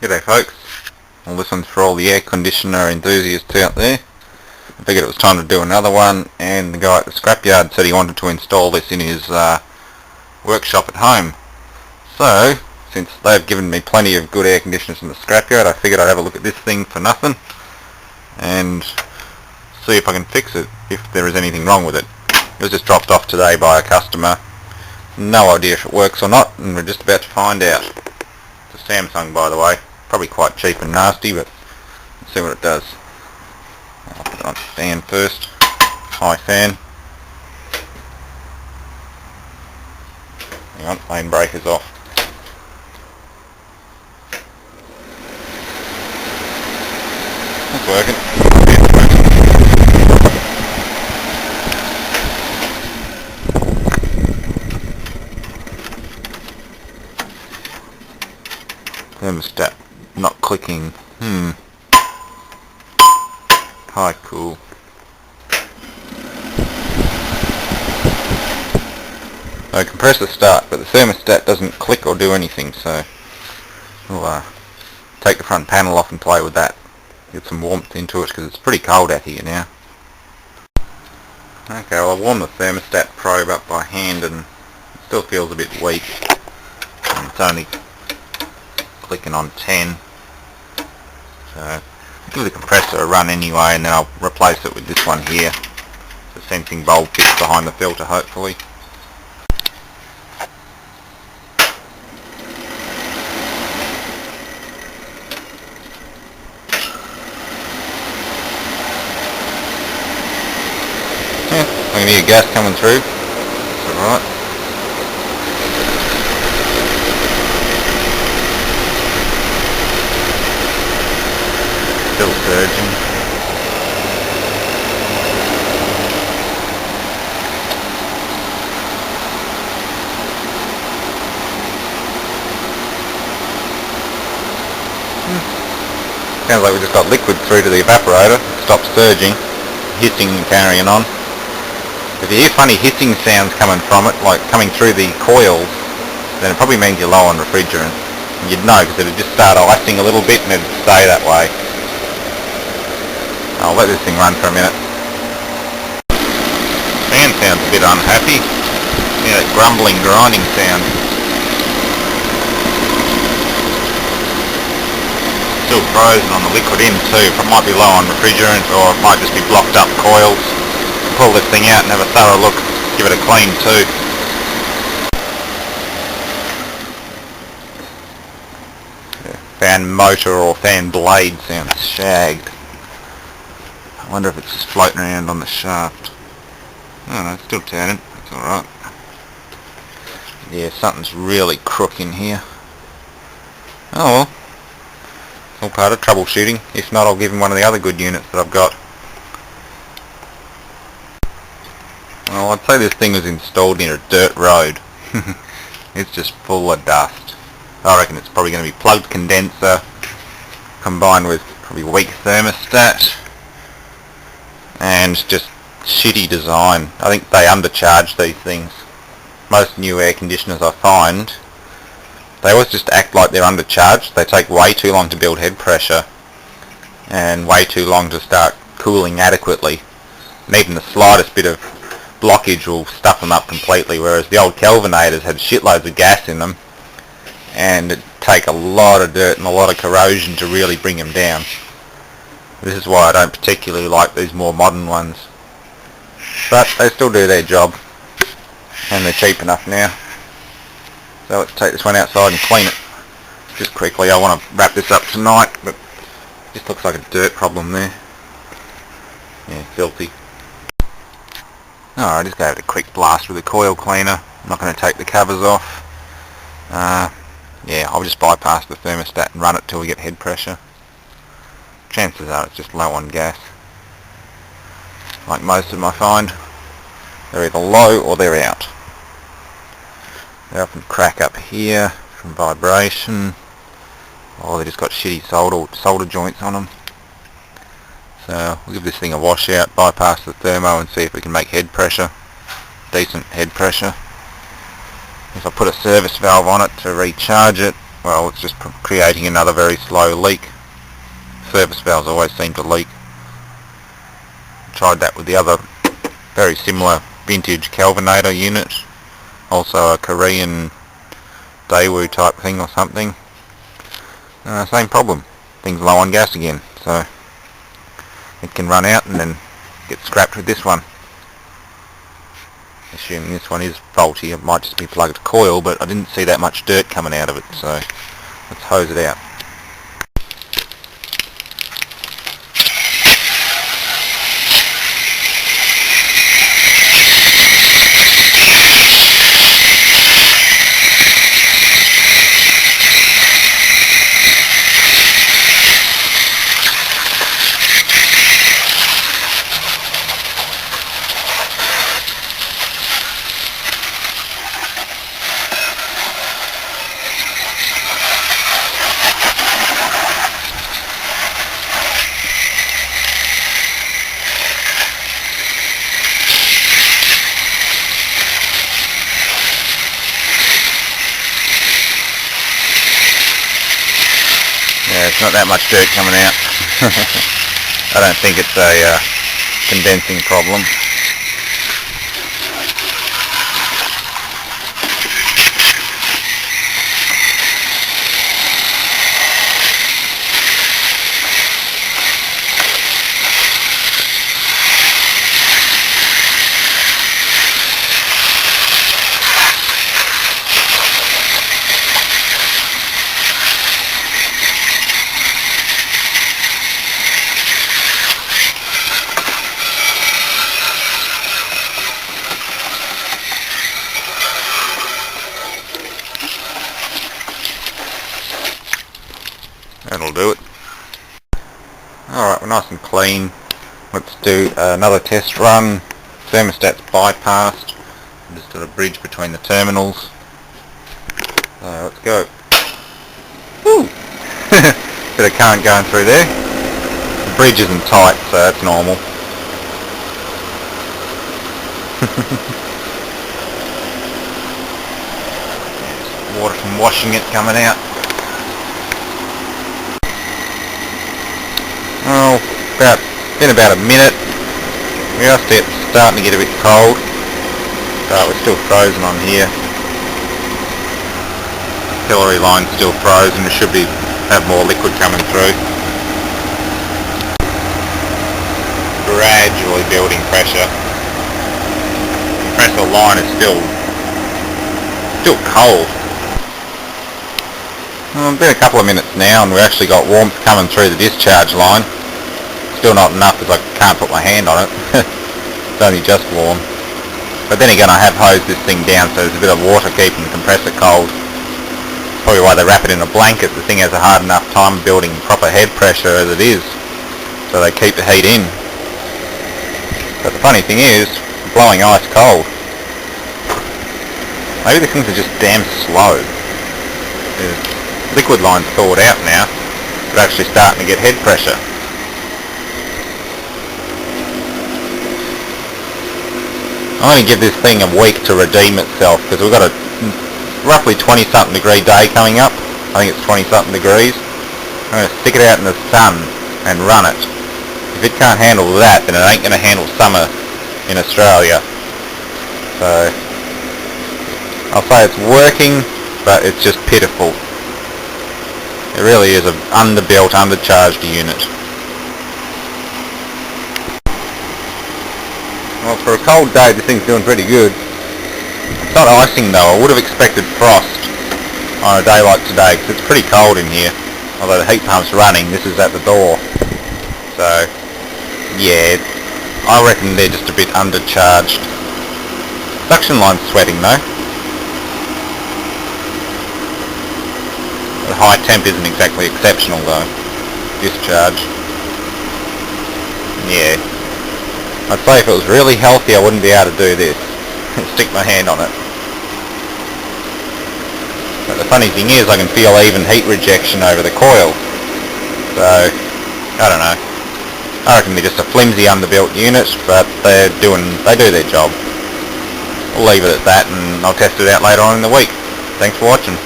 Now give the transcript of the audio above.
G'day folks. Well, this one's for all the air conditioner enthusiasts out there. I figured it was time to do another one, and the guy at the scrapyard said he wanted to install this in his workshop at home. So, since they've given me plenty of good air conditioners in the scrapyard, I figured I'd have a look at this thing for nothing and see if I can fix it, if there is anything wrong with it. It was just dropped off today by a customer. No idea if it works or not, and we're just about to find out. It's a Samsung, by the way. Probably quite cheap and nasty, but let's see what it does. I'll put it on fan first. High fan. Hang on, lane breaker's off. It's working. Thermostat not clicking. Hi, cool. I can press the start, but the thermostat doesn't click or do anything, so we'll take the front panel off and play with that. Get some warmth into it because it's pretty cold out here now. Okay, well, I warmed the thermostat probe up by hand and it still feels a bit weak. And it's only clicking on 10. So I'll give the compressor a run anyway, and then I'll replace it with this one here. The sensing bulb fits behind the filter, hopefully. Yeah, I can hear gas coming through. That's alright. Still surging. Sounds like we just got liquid through to the evaporator. It stopped surging, hissing and carrying on. If you hear funny hissing sounds coming from it, like coming through the coils, then it probably means you're low on refrigerant. And you'd know because it'd just start icing a little bit and it'd stay that way. I'll let this thing run for a minute. Fan sounds a bit unhappy. Yeah, that grumbling, grinding sound. Still frozen on the liquid in too. It might be low on refrigerant, or it might just be blocked up coils. Pull this thing out and have a thorough look. Give it a clean too. Yeah, fan motor or fan blade sounds shagged. I wonder if it's just floating around on the shaft. Oh no, it's still turning. That's alright. Yeah, something's really crook in here. Oh well. All part of troubleshooting. If not, I'll give him one of the other good units that I've got. Well, I'd say this thing was installed near a dirt road. It's just full of dust. I reckon it's probably going to be plugged condenser combined with probably weak thermostat. And just shitty design. I think they undercharge these things. Most new air conditioners I find, they always just act like they're undercharged. They take way too long to build head pressure and way too long to start cooling adequately. And even the slightest bit of blockage will stuff them up completely, whereas the old Kelvinators had shitloads of gas in them and it'd take a lot of dirt and a lot of corrosion to really bring them down. This is why I don't particularly like these more modern ones. But they still do their job. And they're cheap enough now. So let's take this one outside and clean it. Just quickly, I want to wrap this up tonight, but it just looks like a dirt problem there. Yeah, filthy. Alright, just gave it a quick blast with a coil cleaner. I'm not going to take the covers off. Yeah, I'll just bypass the thermostat and run it till we get head pressure. Chances are it's just low on gas. Like most of them I find, they're either low or they're out. They often crack up here from vibration, or they just got shitty solder joints on them. So we'll give this thing a wash out, bypass the thermo and see if we can make head pressure, decent head pressure. If I put a service valve on it to recharge it, well, it's just creating another very slow leak. Service valves always seem to leak. Tried that with the other very similar vintage Kelvinator unit, also a Korean Daewoo type thing or something. Same problem, things low on gas again, so it can run out and then get scrapped with this one. Assuming this one is faulty, it might just be plugged coil, but I didn't see that much dirt coming out of it, so let's hose it out. Yeah, it's not that much dirt coming out. I don't think it's a condensing problem. That'll do it. Alright, we're nice and clean. Let's do another test run. Thermostat's bypassed. Just got a bridge between the terminals. So let's go. Woo! Bit of current going through there. The bridge isn't tight, so that's normal. There's water from washing it coming out. Oh, been about a minute. We are starting to get a bit cold. We're still frozen on here. Pillary line's still frozen. We should have more liquid coming through. Gradually building pressure. Compressor line is still cold. Well, it's been a couple of minutes now and we've actually got warmth coming through the discharge line. Still not enough because I can't put my hand on it. It's only just warm. But then again, I have hosed this thing down, so there's a bit of water keeping the compressor cold. Probably why they wrap it in a blanket. The thing has a hard enough time building proper head pressure as it is, so they keep the heat in. But the funny thing is, blowing ice cold. Maybe the things are just damn slow. The liquid line's thawed out now, but actually starting to get head pressure. I'm going to give this thing a week to redeem itself because we've got a roughly 20 something degree day coming up. I think it's 20 something degrees. I'm going to stick it out in the sun and run it. If it can't handle that, then it ain't going to handle summer in Australia. So I'll say it's working, but it's just pitiful. It really is an underbuilt, undercharged unit. Well, for a cold day, this thing's doing pretty good. It's not icing though. I would have expected frost on a day like today because it's pretty cold in here. Although the heat pump's running, this is at the door. So, yeah, I reckon they're just a bit undercharged. Suction line's sweating though. The high temp isn't exactly exceptional though. Discharge. Yeah. I'd say if it was really healthy I wouldn't be able to do this. Stick my hand on it. But the funny thing is I can feel even heat rejection over the coil. So, I don't know. I reckon they're just a flimsy underbuilt unit, but they do their job. We'll leave it at that and I'll test it out later on in the week. Thanks for watching.